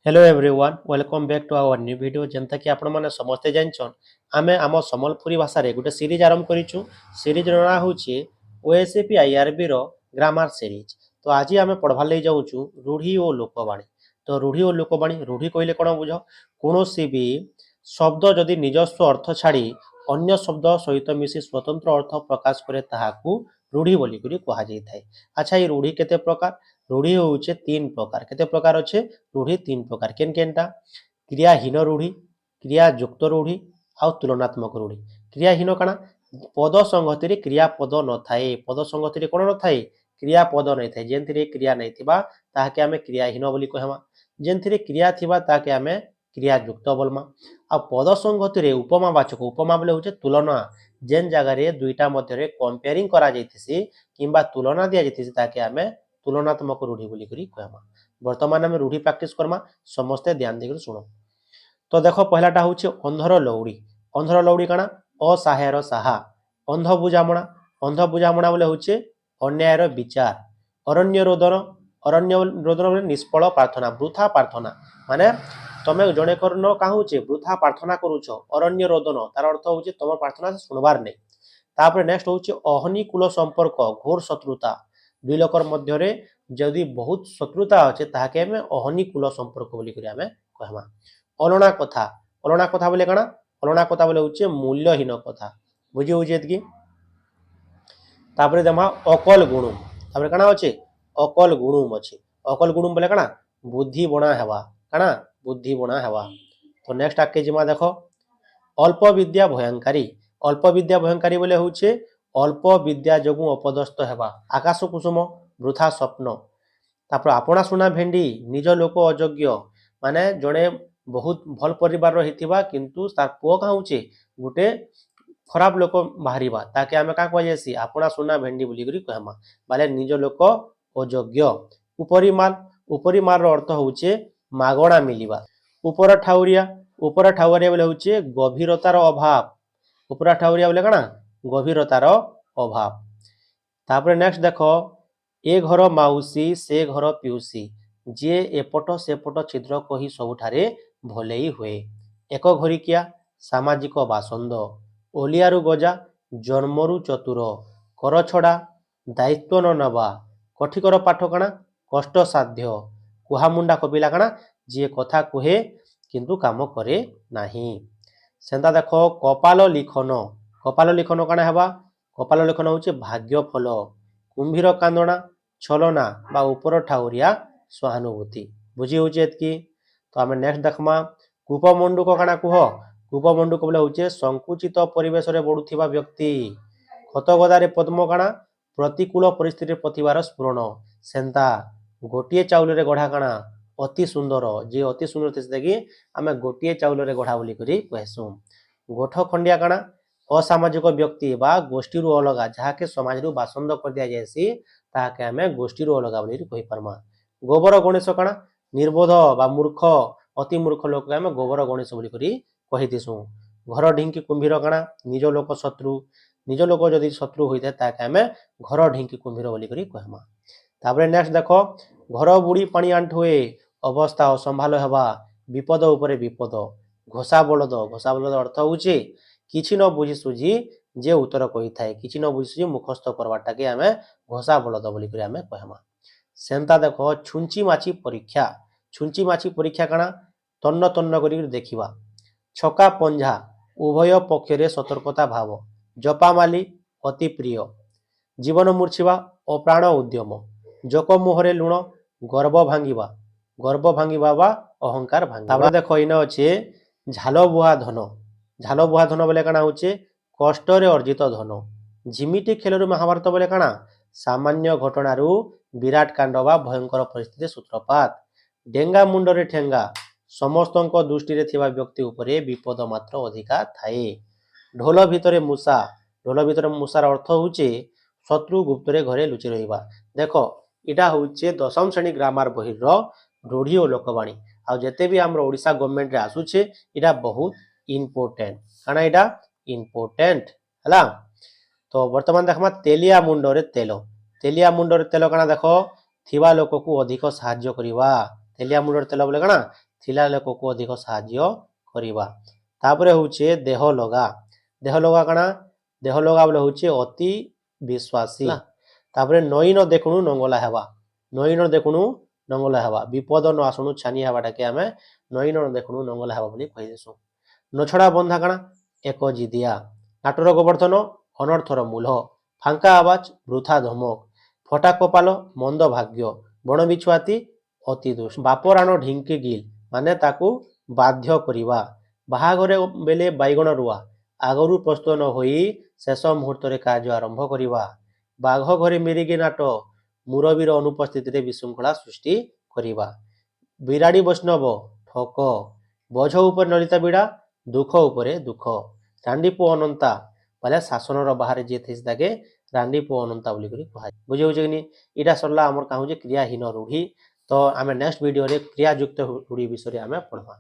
Hello everyone welcome back to our new video जेनता कि आपण माने समस्ते जानछन आमे आम संबलपुरी भाषा रे गुटे सीरीज आरंभ करिछु सीरीज रो ना होछि ओएसएपी आईआरबी रो ग्रामर सीरीज। तो आज आमे पढवा ले जाउछु रूढ़ी और लोकवाणी। तो रूढ़ी और लोकवाणी रूढ़ी कहले कोन बुझ कोनोसी भी शब्द जदि निजस्व अर्थ छाड़ी अन्य शब्द सहित मिसी स्वतंत्र अर्थ प्रकाश करे ताहाकू रूढ़ी बोली करी कहा जाय थाए। अच्छा ये रूढ़ी केते प्रकार रूढ़ी होउछे तीन प्रकार केते प्रकार अच्छे रूढ़ी तीन प्रकार केन केनटा क्रियाहीन रूढ़ी क्रियायुक्त रूढ़ी आउ तुलनात्मक रूढ़ी। क्रियाहीन काना पद संगति रे क्रियापद न थाए पद संगति रे कोन न थाए क्रियापद नै थाए जेंथिरे क्रिया नै थिबा ताहाके आमे क्रियाहीन बोली कहमा जेंथिरे क्रिया थिबा ताहाके आमे क्रियायुक्त बोलमा। आ पद संगति रे उपमावाचक उपमा बोले होचे तुलना जेन जगह रे दुईटा मध्य रे कंपेयरिंग करा जायतिसी किंबा तुलना दिया जायतिसी ताहाके आमे तुलनात्मक रूढ़ी बोली करी कहमा। वर्तमान में रूढ़ी प्रैक्टिस करमा समस्ते ध्यान देकर सुनो। तो देखो पहलाटा होचे अंधर लौड़ी अंधर लौड़ी काना असहायर साहा अंध बुझामणा बोले होचे अन्यायर विचार अरण्य रोदन बोले निष्फल प्रार्थना वृथा प्रार्थना माने तमे जणे करनो का होचे वृथा प्रार्थना करूछ अरण्य रोदन तार अर्थ होचे तमर प्रार्थना से सुनबार नै। तापर नेक्स्ट होचे अहनी कुल संपर्क घोर शत्रुता दुई लोकर मध्य रे जदि बहुत शत्रुता अच्छे ताहाके हमें अहनी कुल संपर्क बोली करी हमें कहमा। अलना कथा बोले काना अलना कथा बोले होचे मूल्यहीन कथा बुझी होचे एतकी। तापर देमा अकल गुणुम तापर काना अच्छे अकल गुणुम अच्छे अकल गुणुम बोले काना बुद्धि बणा हेबा काना बुद्धि बणा हेबा। तो नेक्स्ट आके जिमा देखो अल्प विद्या भयंकारी बोले होचे अल्प विद्या जगु अपदस्थ हेबा आकाश कुसुम वृथा स्वप्न। तापर आपणा सुना भेंडी निज लोक अयोग्य माने जड़े बहुत भल परिवार हिथिबा किंतु तार पुओ का होचे गुटे खराब लोक बाहरिबा ताके आमे का कह जायसी आपणा सुना भेंडी बोली करी कहमा बाले निज लोक अयोग्य। उपरी माल रो अर्थ होचे मागणा मिलिबा। ऊपर ठाउरिया बोले होचे गभीरतार अभाव ऊपर ठाउरिया बोले काना गभीरतार अभाव। तापर नेक्स्ट देखो ए घर माउसी से घर पिउसी जे एपट सेपट छिद्र कही सबुठारे भलेई हुए। एक घरिकिया सामाजिक बासंद ओलियारु गजा जन्मरु चतुर कर छड़ा दायित्व न नबा कठिकर पाठ काना कष्ट साध्य कुहामुंडा कपिला काना जे कथा कुहे किंतु काम करे नाही। सेंता देखो कपाल लिखन काना हेबा कपाल लिखन होचे भाग्य फल कुंभीर कांदणा छलना बा ऊपर ठाउरिया सहानुभूति बुझी होचे एतकी। तो आमे नेक्स्ट देखमा कूपमंडूक काना कुह कूपमंडूक बोले होचे संकुचित परिवेश रे बढुथिबा व्यक्ति खतगदारे पद्म काना प्रतिकूल परिस्थिति प्रतिभार स्फुरण। सेंता गोटिए चाउल रे गढ़ा काना अति सुंदर जे अति सुंदर थिसे कि आमे गोटिए चाउल रे गढ़ा बोली करी कहसु। गोठ खंडिया काना असामाजिक व्यक्ति बा गोष्ठी रु अलगा जहाके समाज रु बासंद कर दिया जायसी ताके आमे गोष्ठी रु अलगा बोली कहि परमा। गोबर गणेश काना निर्बोध बा मूर्ख अति मूर्ख लोक आमे गोबर गणेश बोली करी कहि दिसु। घर ढिंकी कुंभीर काना निज लोक जदि शत्रु होइते ताके आमे घर ढिंकी कुंभीर बोली करी कहमा। तापर नेक्स्ट देखो घर बुड़ी पानी आंठुए अवस्था असंभाल हेबा विपद उपरे विपद। घोषा बलद अर्थ होचे किछि न बुझी सुझी जे उत्तर कहि थाए किछि न बुझी सुझी मुखस्थ करवाटा के आमे घोषा बलद बोली करी आमे कहमा। सेंता देखो छुंची माछी परीक्षा काना तन्न तन्न करी देखिबा। छका पंझा उभय पक्षरे सतर्कता भाव जपामाली अति प्रिय जीवन मूर्छिबा अप्राण उद्यम जक मुहरे लुण गर्व भांगिबा बा अहंकार भांगिबा। तापर देखो इने अछि झाल बुहा धन बोले काना होचे कष्ट रे अर्जित धन। झिमिटी खेल महाभारत बोले काना सामान्य घटनारू विराट कांड बा भयंकर परिस्थिति सूत्रपात। डेंगा मुंड रे ठेंगा समस्तक दृष्टि रे थिबा व्यक्ति उपरे विपद मात्र अधिका थाए। ढोल भितरे मूसार अर्थ होचे शत्रु गुप्त रे घरे लुचि रहिबा। देखो इटा होचे दशम श्रेणी ग्रामर बही रो रूढ़ी और लोकवाणी आ जेते भी हमर ओडिशा गवर्नमेंट रे आसुचे इटा बहुत इम्पोर्टेंट काना इटा इम्पोर्टेंट हला। तो वर्तमान देखमा तेलिया मुंड रे तेल काना देखो थिबा लोक को अधिक सहाय्य करिवा तेलिया मुंड रे तेल बोले काना ଥିଲା ଲୋକକୁ ଅଧିକ ସାହାଯ୍ୟ କରିବା। ତାପରେ ହଉଛେ ଦେହ ଲଗା କାଣା ଦେହ ଲଗା ବୋଲେ ହଉଛେ ଅତି ବିଶ୍ୱାସୀ। ତାପରେ ନଈ ନ ଦେଖୁଣୁ ନଙ୍ଗଲା ହେବା ବିପଦ ନ ଆସୁଣୁ ଛାନି ହେବାଟାକେ ଆମେ ନଈ ନ ଦେଖୁଣୁ ନଙ୍ଗଲା ହେବା ବୋଲି କହିଦେସୁଁ। ନଛଡ଼ା ବନ୍ଧା କାଣା ଏକ ଜିଦିଆ ନାଟର ଗୋବର୍ଦ୍ଧନ ଅନର୍ଥର ମୂଲ ଫାଙ୍କା ଆବାଜ ବୃଥା ଧମକ ଫଟା କପାଲ ମନ୍ଦ ଭାଗ୍ୟ ବଣ ବିଛୁଆତି ଅତି ଦୋଷ ବାପ ରାଣ ଢିଙ୍କି ଗିଲ ମାନେ ତାକୁ ବାଧ୍ୟ କରିବା। ବାହାଘରେ ବେଲେ ବାଇଗଣ ରୁଆ ଆଗରୁ ପ୍ରସ୍ତୁତ ନ ହୋଇ ଶେଷ ମୁହୂର୍ତ୍ତରେ କାର୍ଯ୍ୟ ଆରମ୍ଭ କରିବା। ବାଘ ଘରେ ମିରିଗି ନାଟ ମୁରବୀର ଅନୁପସ୍ଥିତିରେ ବିଶୃଙ୍ଖଳା ସୃଷ୍ଟି କରିବା। ବିରାଡ଼ି ବୈଷ୍ଣବ ଠକ ବୋଝ ଉପରେ ନଳିତା ବିଡ଼ା ଦୁଃଖ ଉପରେ ଦୁଃଖ। ରାଣ୍ଡି ପୁଅ ଅନନ୍ତା ବୋଲେ ଶାସନର ବାହାରେ ଯିଏ ଥିସି ତାକେ ରାଣ୍ଡି ପୁଅ ଅନନ୍ତା ବୋଲିକରି କୁହାଯାଏ। ବୁଝି ହଉଛେ କି ନି? ଏଇଟା ସରିଲା ଆମର କାଁ ହଉଛେ କ୍ରିୟାହୀନ ରୂଢ଼ି। ତ ଆମେ ନେକ୍ସଟ ଭିଡ଼ିଓରେ କ୍ରିୟାଯୁକ୍ତ ରୂଢ଼ି ବିଷୟରେ ଆମେ ପଢ଼ବା।